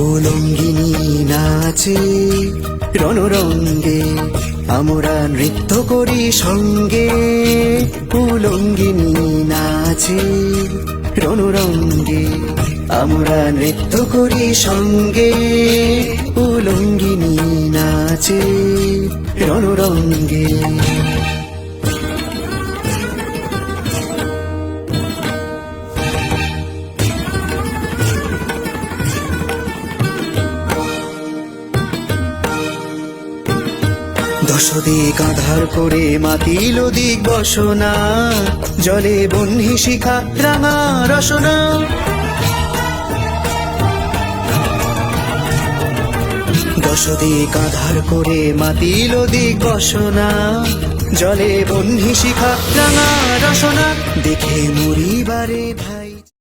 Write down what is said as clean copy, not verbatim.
উলঙ্গিনী নাচে রণরঙ্গে, আমরা নৃত্য করি সঙ্গে। উলঙ্গিনী নাচে রণরঙ্গে, আমরা নৃত্য করি সঙ্গে। উলঙ্গিনী নাচে রণরঙ্গে। দশদিক আধার করে মাতিল দিক বসনা, জলে বহ্নি শিখা রাঙা রসনা। দশদিক আধার করে মাতিল দিক বসনা, জলে বহ্নি শিখা রাঙা রসনা। দেখে মরিবারে ভাই